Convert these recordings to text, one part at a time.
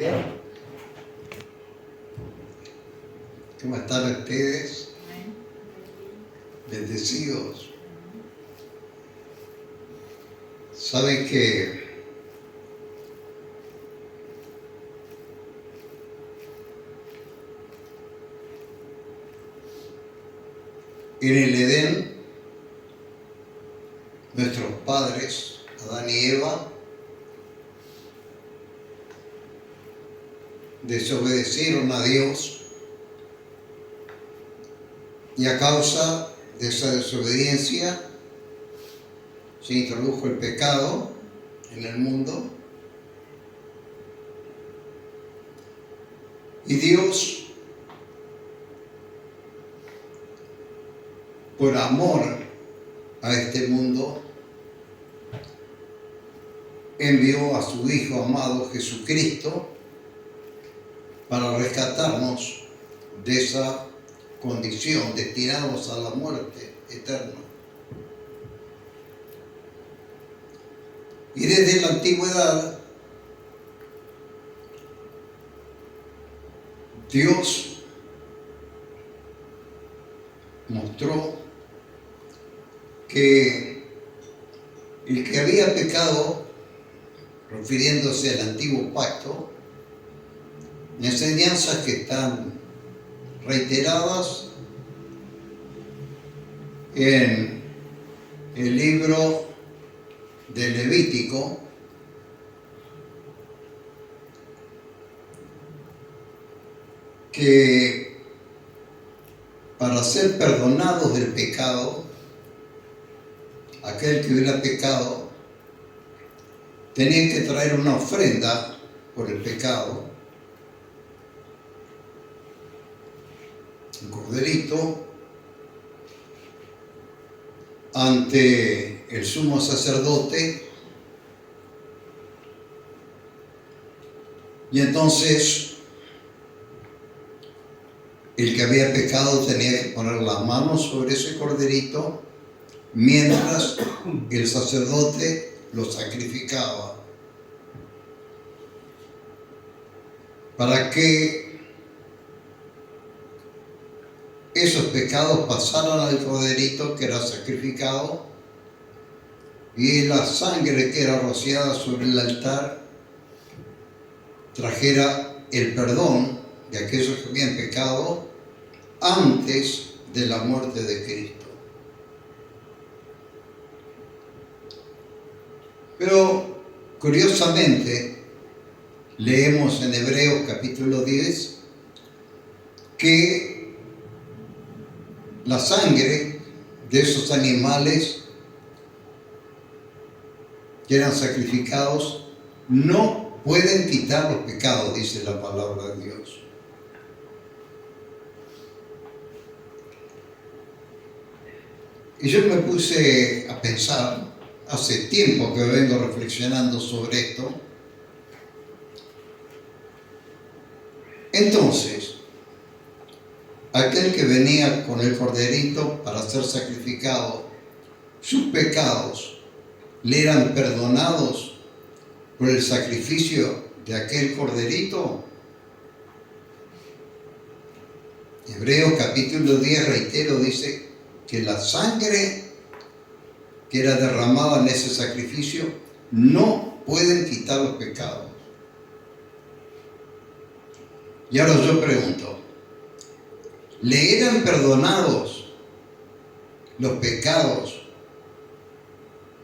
Bien. ¿Cómo están ustedes? Bendecidos. Saben que en el Edén, nuestros padres, Adán y Eva, desobedecieron a Dios, y a causa de esa desobediencia se introdujo el pecado en el mundo, y Dios, por amor a este mundo, envió a su Hijo amado Jesucristo para rescatarnos de esa condición, destinados a la muerte eterna. Y desde la antigüedad, Dios mostró que el que había pecado, refiriéndose al antiguo pacto, enseñanzas que están reiteradas en el libro de Levítico, que para ser perdonados del pecado, aquel que hubiera pecado tenía que traer una ofrenda por el pecado, un corderito, ante el sumo sacerdote, y entonces el que había pecado tenía que poner las manos sobre ese corderito mientras el sacerdote lo sacrificaba, para que esos pecados pasaran al corderito que era sacrificado, y la sangre que era rociada sobre el altar trajera el perdón de aquellos que habían pecado antes de la muerte de Cristo. Pero curiosamente leemos en Hebreos capítulo 10 que la sangre de esos animales que eran sacrificados no pueden quitar los pecados, dice la palabra de Dios. Y yo me puse a pensar, hace tiempo que vengo reflexionando sobre esto. Entonces, aquel que venía con el corderito para ser sacrificado, sus pecados le eran perdonados por el sacrificio de aquel corderito. Hebreos capítulo 10, reitero, dice que la sangre que era derramada en ese sacrificio no pueden quitar los pecados. Y ahora yo pregunto, ¿le eran perdonados los pecados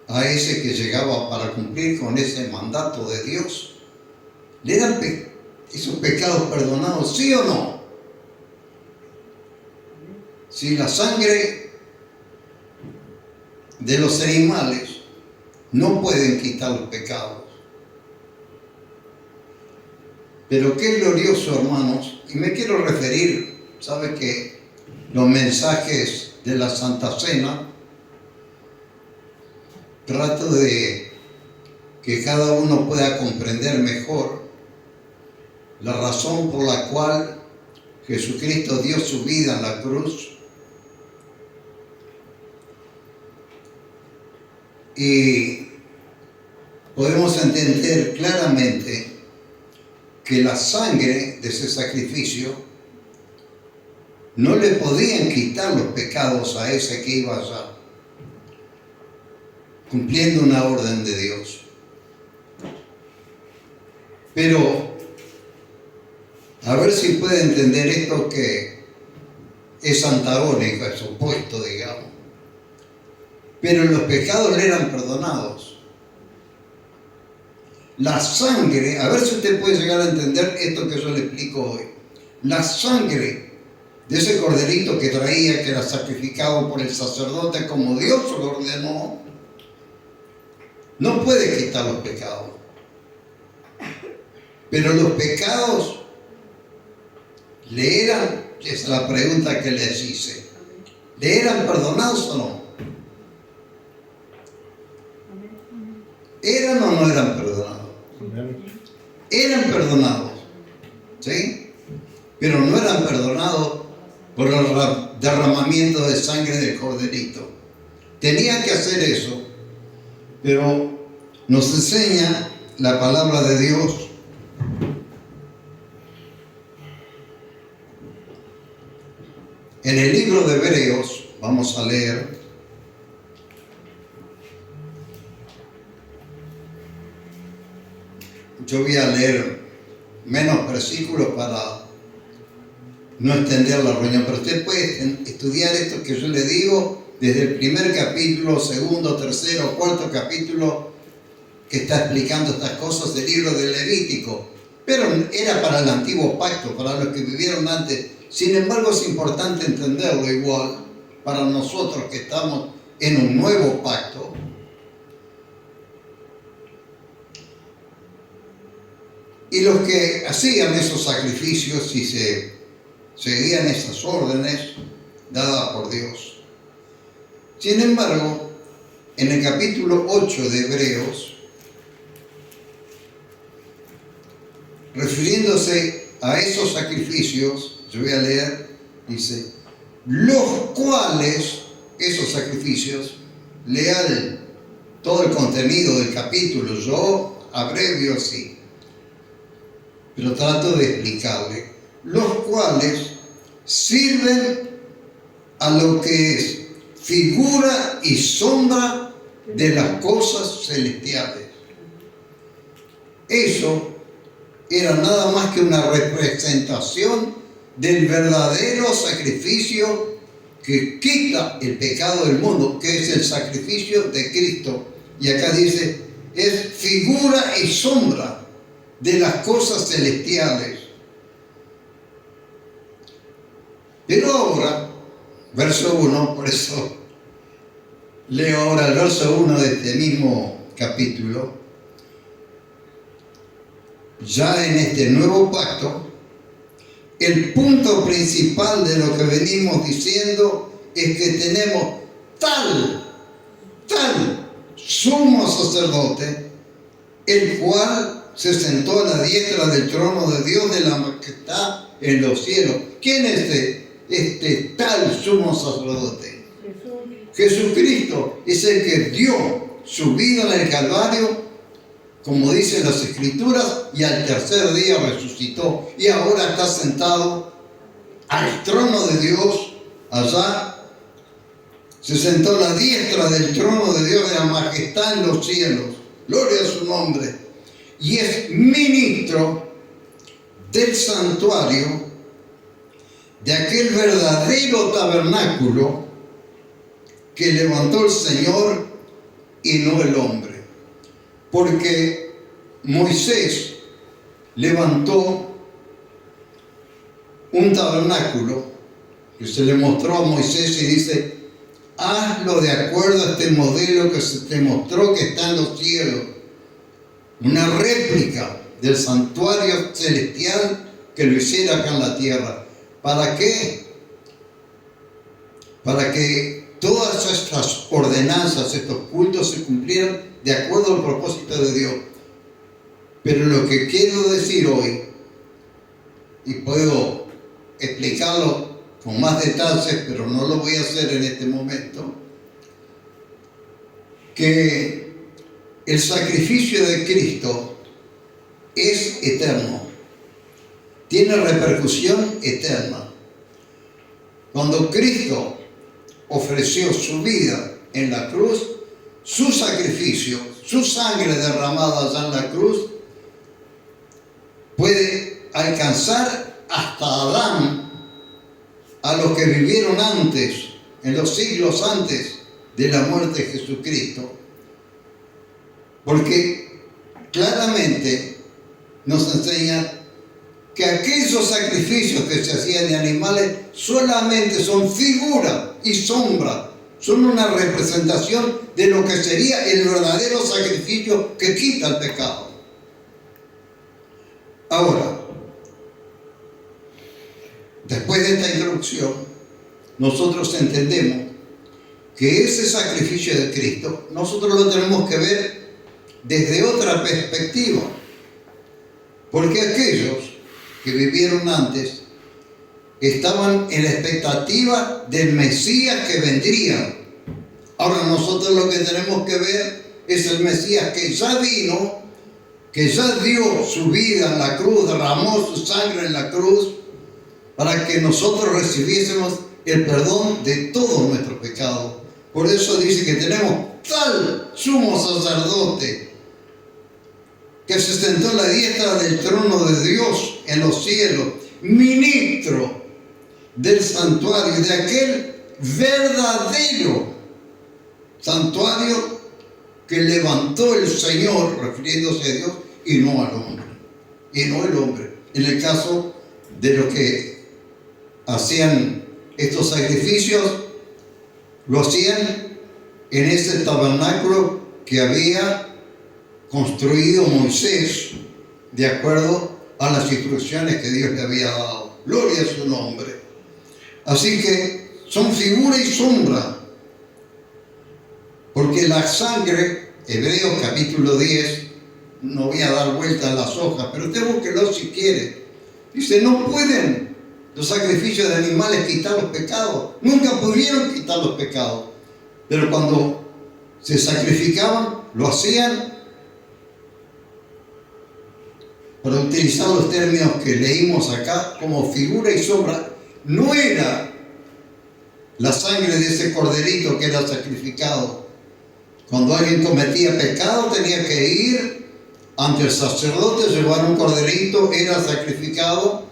a ese que llegaba para cumplir con ese mandato de Dios? ¿Le eran esos pecados perdonados, sí o no? Si la sangre de los animales no pueden quitar los pecados. Pero qué glorioso, hermanos, y me quiero referir, ¿sabe que los mensajes de la Santa Cena trato de que cada uno pueda comprender mejor la razón por la cual Jesucristo dio su vida en la cruz? Y podemos entender claramente que la sangre de ese sacrificio no le podían quitar los pecados a ese que iba allá, cumpliendo una orden de Dios. Pero, a ver si puede entender esto que es antagónico, es opuesto, digamos. Pero los pecados le eran perdonados. La sangre, a ver si usted puede llegar a entender esto que yo le explico hoy. La sangre de ese corderito que traía, que era sacrificado por el sacerdote como Dios lo ordenó, no puede quitar los pecados. Pero los pecados le eran, esa es la pregunta que les hice, ¿le eran perdonados o no? ¿Eran o no eran perdonados? Eran perdonados, ¿sí? Pero no eran perdonados por el derramamiento de sangre del corderito. Tenían que hacer eso, pero nos enseña la palabra de Dios en el libro de Hebreos. Vamos a leer yo voy a leer menos versículos para no extender la reunión, pero usted puede estudiar esto que yo le digo desde el primer capítulo, segundo, tercero, cuarto capítulo que está explicando estas cosas del libro de Levítico. Pero era para el antiguo pacto, para los que vivieron antes. Sin embargo, es importante entenderlo igual para nosotros que estamos en un nuevo pacto. Y los que hacían esos sacrificios y se seguían esas órdenes dadas por Dios. Sin embargo, en el capítulo 8 de Hebreos, refiriéndose a esos sacrificios, yo voy a leer, dice, los cuales, esos sacrificios, lea todo el contenido del capítulo, yo abrevio así, pero trato de explicarle, los cuales sirven a lo que es figura y sombra de las cosas celestiales. Eso era nada más que una representación del verdadero sacrificio que quita el pecado del mundo, que es el sacrificio de Cristo. Y acá dice, es figura y sombra de las cosas celestiales. Pero ahora, verso 1, por eso leo ahora el verso 1 de este mismo capítulo. Ya en este nuevo pacto, el punto principal de lo que venimos diciendo es que tenemos tal sumo sacerdote, el cual se sentó a la diestra del trono de Dios de la majestad en los cielos. ¿Quién es este tal sumo sacerdote? Jesucristo es el que dio su vida en el Calvario, como dicen las Escrituras, y al tercer día resucitó. Y ahora está sentado al trono de Dios, allá. Se sentó a la diestra del trono de Dios de la majestad en los cielos. Gloria a su nombre. Y es ministro del santuario, de aquel verdadero tabernáculo que levantó el Señor y no el hombre. Porque Moisés levantó un tabernáculo que se le mostró a Moisés y dice, hazlo de acuerdo a este modelo que se te mostró que está en los cielos. Una réplica del santuario celestial que lo hiciera acá en la tierra. ¿Para qué? Para que todas estas ordenanzas, estos cultos se cumplieran de acuerdo al propósito de Dios. Pero lo que quiero decir hoy, y puedo explicarlo con más detalles, pero no lo voy a hacer en este momento, que el sacrificio de Cristo es eterno. tiene repercusión eterna. Cuando Cristo ofreció su vida en la cruz, su sacrificio, su sangre derramada allá en la cruz, puede alcanzar hasta Adán, a los que vivieron antes, en los siglos antes de la muerte de Jesucristo. Porque claramente nos enseña que aquellos sacrificios que se hacían de animales solamente son figura y sombra, son una representación de lo que sería el verdadero sacrificio que quita el pecado. Ahora, después de esta introducción, nosotros entendemos que ese sacrificio de Cristo, nosotros lo tenemos que ver desde otra perspectiva, porque aquellos que vivieron antes estaban en la expectativa del Mesías que vendría. Ahora nosotros lo que tenemos que ver es el Mesías que ya vino, que ya dio su vida en la cruz, derramó su sangre en la cruz, para que nosotros recibiésemos el perdón de todos nuestros pecados. Por eso dice que tenemos tal sumo sacerdote que se sentó a la diestra del trono de Dios en los cielos, ministro del santuario, de aquel verdadero santuario que levantó el Señor, refiriéndose a Dios, y no al hombre. Y no el hombre. En el caso de los que hacían estos sacrificios, lo hacían en ese tabernáculo que había construido Moisés, de acuerdo a las instrucciones que Dios le había dado. Gloria a su nombre. Así que son figura y sombra, porque la sangre, Hebreos capítulo 10, no voy a dar vuelta a las hojas, pero usted búsquelo si quiere. Dice, no pueden los sacrificios de animales quitar los pecados. Nunca pudieron quitar los pecados. Pero cuando se sacrificaban, lo hacían, para utilizar los términos que leímos acá, como figura y sombra. No era la sangre de ese corderito que era sacrificado. Cuando alguien cometía pecado, tenía que ir ante el sacerdote, llevar un corderito, era sacrificado.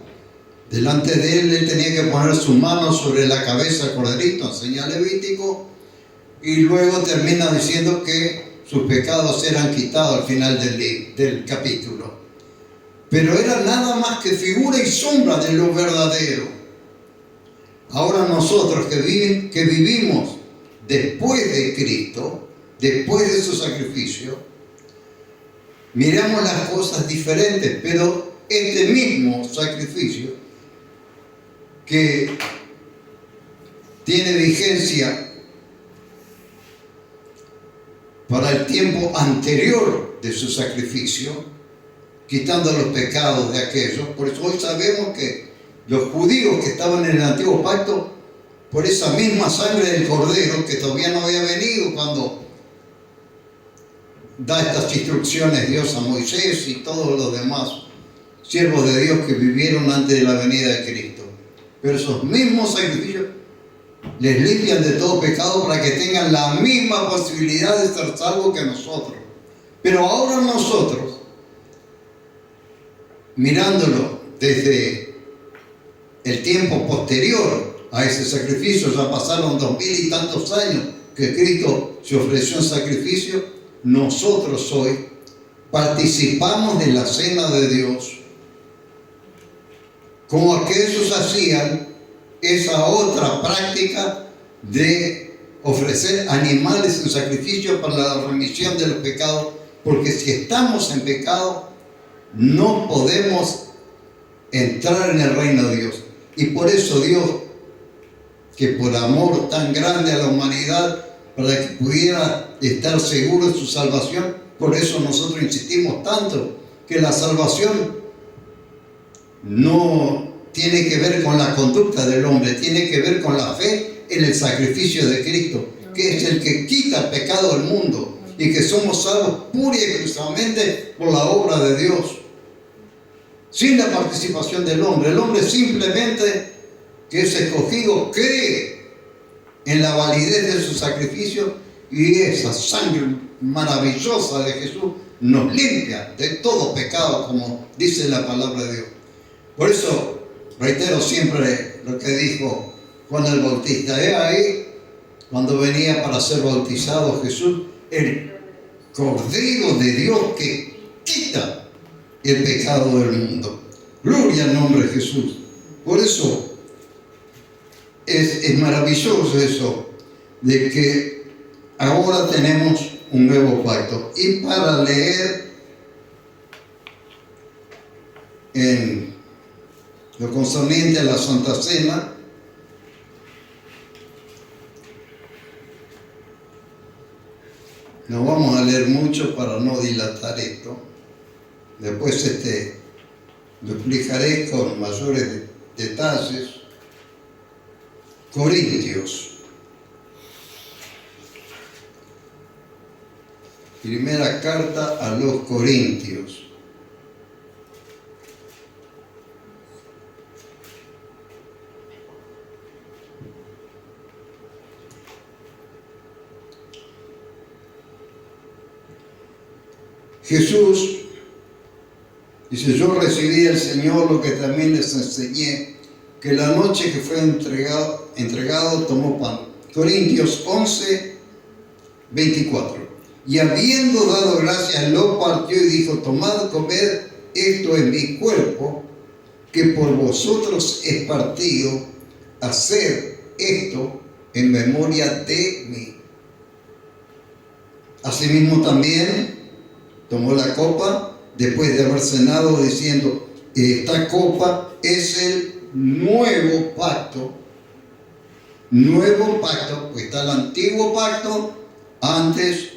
Delante de él tenía que poner su mano sobre la cabeza del corderito, en señal levítico, y luego termina diciendo que sus pecados eran quitados al final del capítulo. Pero era nada más que figura y sombra de lo verdadero. Ahora nosotros que vivimos después de Cristo, después de su sacrificio, miramos las cosas diferentes, pero este mismo sacrificio que tiene vigencia para el tiempo anterior de su sacrificio, quitando los pecados de aquellos. Por eso hoy sabemos que los judíos que estaban en el antiguo pacto, por esa misma sangre del cordero que todavía no había venido cuando da estas instrucciones Dios a Moisés y todos los demás siervos de Dios que vivieron antes de la venida de Cristo. Pero esos mismos sacrificios les limpian de todo pecado para que tengan la misma posibilidad de ser salvos que nosotros. Pero ahora nosotros, mirándolo desde el tiempo posterior a ese sacrificio, ya pasaron 2000 y tantos años que Cristo se ofreció en sacrificio, nosotros hoy participamos de la cena de Dios, como aquellos hacían esa otra práctica de ofrecer animales en sacrificio para la remisión de los pecados, porque si estamos en pecado, no podemos entrar en el reino de Dios. Y por eso Dios, que por amor tan grande a la humanidad, para que pudiera estar seguro de su salvación, por eso nosotros insistimos tanto que la salvación no tiene que ver con la conducta del hombre, tiene que ver con la fe en el sacrificio de Cristo, que es el que quita el pecado del mundo, y que somos salvos pura y exclusivamente por la obra de Dios. sin la participación del hombre. El hombre simplemente que es escogido cree en la validez de su sacrificio y esa sangre maravillosa de Jesús nos limpia de todo pecado, como dice la palabra de Dios. Por eso reitero siempre lo que dijo Juan el Bautista. He ahí, cuando venía para ser bautizado Jesús, el Cordero de Dios que quita el pecado del mundo. Gloria al nombre de Jesús. Por eso es maravilloso eso, de que ahora tenemos un nuevo pacto. Y para leer en lo concerniente a la Santa Cena, no vamos a leer mucho para no dilatar esto. Después lo explicaré con mayores detalles. Corintios. Primera carta a los Corintios. Jesús dice: yo recibí del Señor lo que también les enseñé, que la noche que fue entregado tomó pan. Corintios 11, 24. Y habiendo dado gracias, lo partió y dijo: tomad, comed, esto es mi cuerpo, que por vosotros es partido, haced esto en memoria de mí. Asimismo también tomó la copa después de haber cenado, diciendo: esta copa es el nuevo pacto, pues está el antiguo pacto antes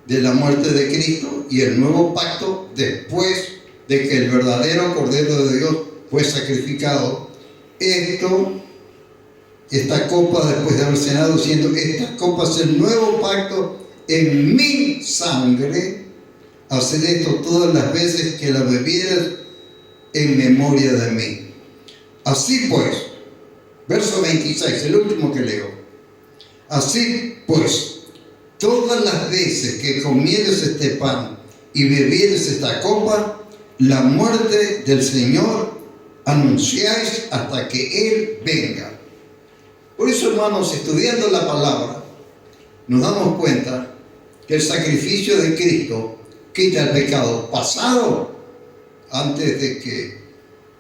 de la muerte de Cristo y el nuevo pacto después de que el verdadero Cordero de Dios fue sacrificado. Esta copa, después de haber cenado, diciendo: esta copa es el nuevo pacto en mi sangre, haced esto todas las veces que la bebieras en memoria de mí. Así pues, verso 26, el último que leo. Así pues, todas las veces que comieres este pan y bebieres esta copa, la muerte del Señor anunciáis hasta que Él venga. Por eso, hermanos, estudiando la palabra, nos damos cuenta que el sacrificio de Cristo quita el pecado pasado antes de que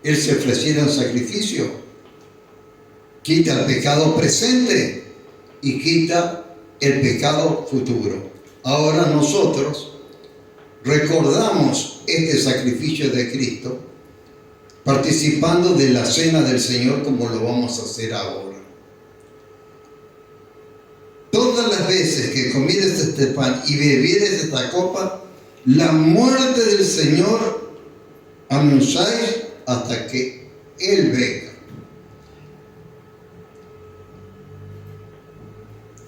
Él se ofreciera en sacrificio, quita el pecado presente y quita el pecado futuro. Ahora nosotros recordamos este sacrificio de Cristo participando de la cena del Señor, como lo vamos a hacer ahora. Todas las veces que comieres este pan y bebieres esta copa, la muerte del Señor anunciáis hasta que Él venga.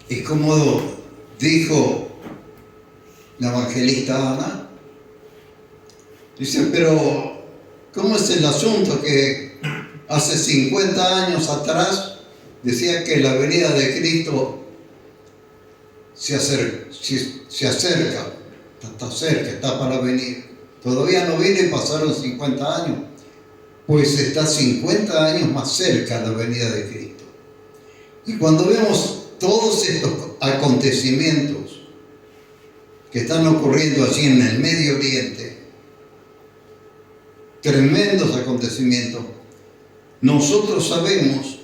Y como dijo la evangelista Ana, dice: pero ¿cómo es el asunto que hace 50 años atrás decía que la venida de Cristo se acerca, está cerca, está para venir? Todavía no viene y pasaron 50 años. Pues está 50 años más cerca la venida de Cristo. Y cuando vemos todos estos acontecimientos que están ocurriendo allí en el Medio Oriente, tremendos acontecimientos, nosotros sabemos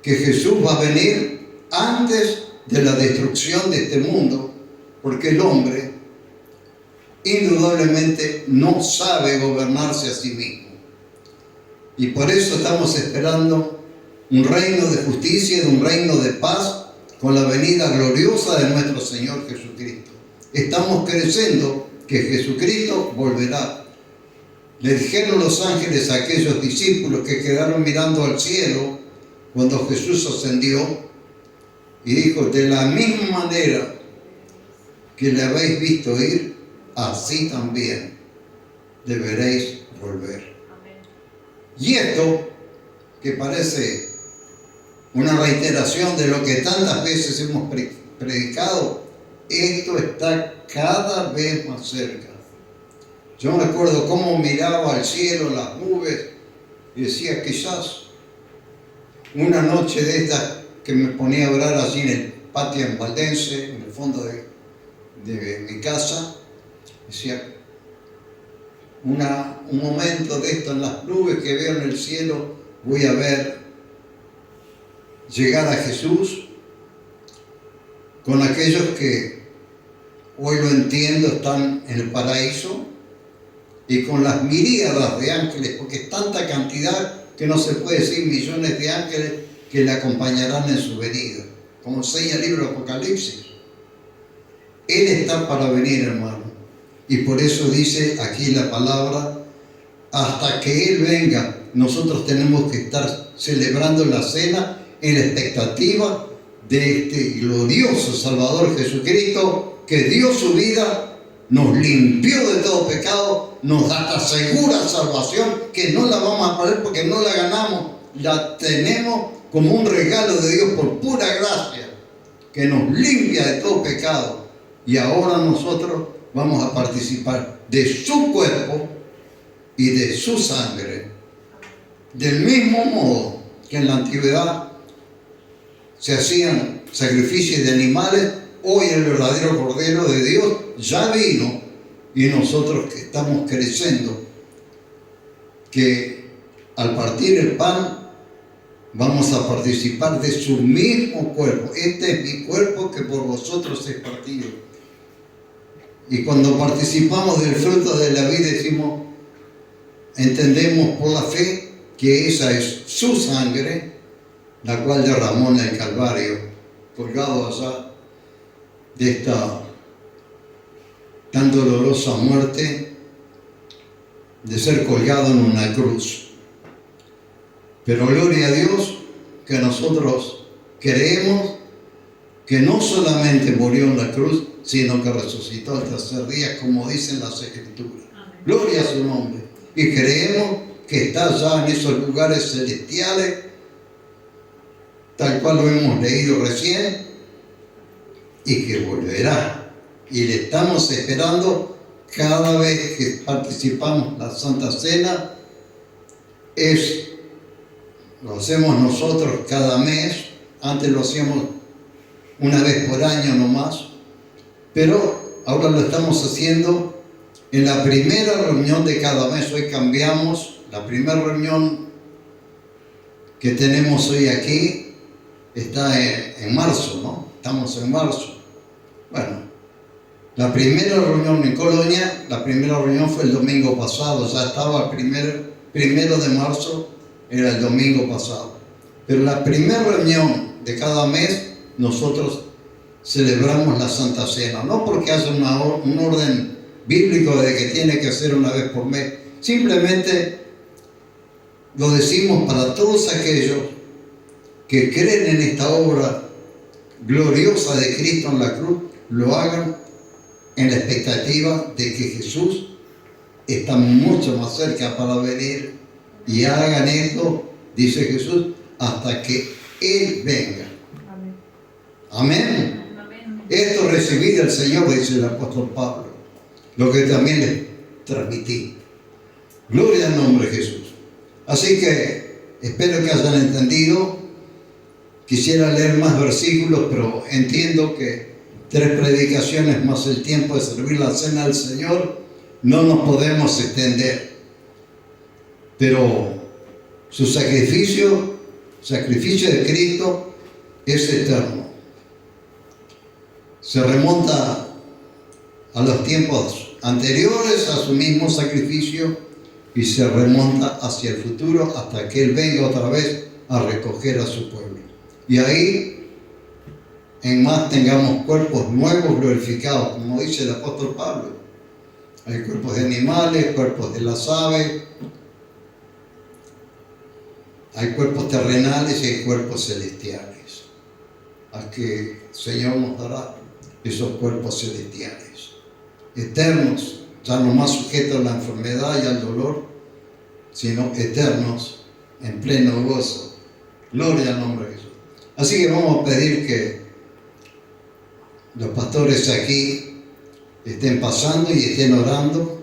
que Jesús va a venir antes de la destrucción de este mundo, porque el hombre indudablemente no sabe gobernarse a sí mismo. Y por eso estamos esperando un reino de justicia, un reino de paz, con la venida gloriosa de nuestro Señor Jesucristo. Estamos creyendo que Jesucristo volverá. Le dijeron los ángeles a aquellos discípulos que quedaron mirando al cielo cuando Jesús ascendió, y dijo: de la misma manera que le habéis visto ir, así también deberéis volver. Y esto, que parece una reiteración de lo que tantas veces hemos predicado, esto está cada vez más cerca. Yo me acuerdo cómo miraba al cielo, las nubes, y decía, quizás una noche de estas que me ponía a orar así en el patio en Valdense, en el fondo de mi casa, decía, un momento de esto en las nubes que veo en el cielo, voy a ver llegar a Jesús con aquellos que hoy lo entiendo están en el paraíso y con las miríadas de ángeles, porque es tanta cantidad que no se puede decir millones de ángeles que le acompañarán en su venida, como enseña el libro de Apocalipsis. Él está para venir, hermano, y por eso dice aquí la palabra, hasta que Él venga, nosotros tenemos que estar celebrando la cena en la expectativa de este glorioso Salvador Jesucristo, que dio su vida, nos limpió de todo pecado, nos da esta segura salvación, que no la vamos a perder porque no la ganamos, la tenemos como un regalo de Dios por pura gracia, que nos limpia de todo pecado. Y ahora nosotros vamos a participar de su cuerpo y de su sangre. Del mismo modo que en la antigüedad se hacían sacrificios de animales, hoy el verdadero Cordero de Dios ya vino, y nosotros que estamos creciendo, que al partir el pan vamos a participar de su mismo cuerpo. Este es mi cuerpo que por vosotros es partido. Y cuando participamos del fruto de la vida decimos, entendemos por la fe que esa es su sangre, la cual derramó en el Calvario, colgado allá de esta tan dolorosa muerte de ser colgado en una cruz. Pero gloria a Dios que nosotros creemos que no solamente murió en la cruz, sino que resucitó al tercer día, como dicen las Escrituras. Amén. Gloria a su nombre. Y creemos que está ya en esos lugares celestiales, tal cual lo hemos leído recién, y que volverá. Y le estamos esperando cada vez que participamos en la Santa Cena. Lo hacemos nosotros cada mes, antes lo hacíamos una vez por año nomás, pero ahora lo estamos haciendo en la primera reunión de cada mes. Hoy cambiamos, la primera reunión que tenemos hoy aquí está en marzo, ¿no? Estamos en marzo. Bueno, la primera reunión en Colonia, la primera reunión fue el domingo pasado, ya estaba el primero de marzo, era el domingo pasado. Pero la primera reunión de cada mes, nosotros celebramos la Santa Cena, no porque haya un orden bíblico de que tiene que ser una vez por mes, simplemente lo decimos para todos aquellos que creen en esta obra gloriosa de Cristo en la cruz, lo hagan en la expectativa de que Jesús está mucho más cerca para venir, y hagan esto, dice Jesús, hasta que Él venga. Amén. Amén. Esto recibí del Señor, dice el apóstol Pablo, lo que también les transmití. Gloria al nombre de Jesús. Así que espero que hayan entendido. Quisiera leer más versículos, pero entiendo que 3 predicaciones más el tiempo de servir la cena del Señor, no nos podemos extender. Pero su sacrificio de Cristo es eterno. Se remonta a los tiempos anteriores a su mismo sacrificio y se remonta hacia el futuro hasta que Él venga otra vez a recoger a su pueblo. Y ahí, en más, tengamos cuerpos nuevos glorificados, como dice el apóstol Pablo. Hay cuerpos de animales, cuerpos de las aves, hay cuerpos terrenales y hay cuerpos celestiales. A que el Señor nos dará esos cuerpos celestiales, eternos, ya no más sujetos a la enfermedad y al dolor, sino eternos en pleno gozo. Gloria al nombre de Jesús. Así que vamos a pedir que los pastores aquí estén pasando y estén orando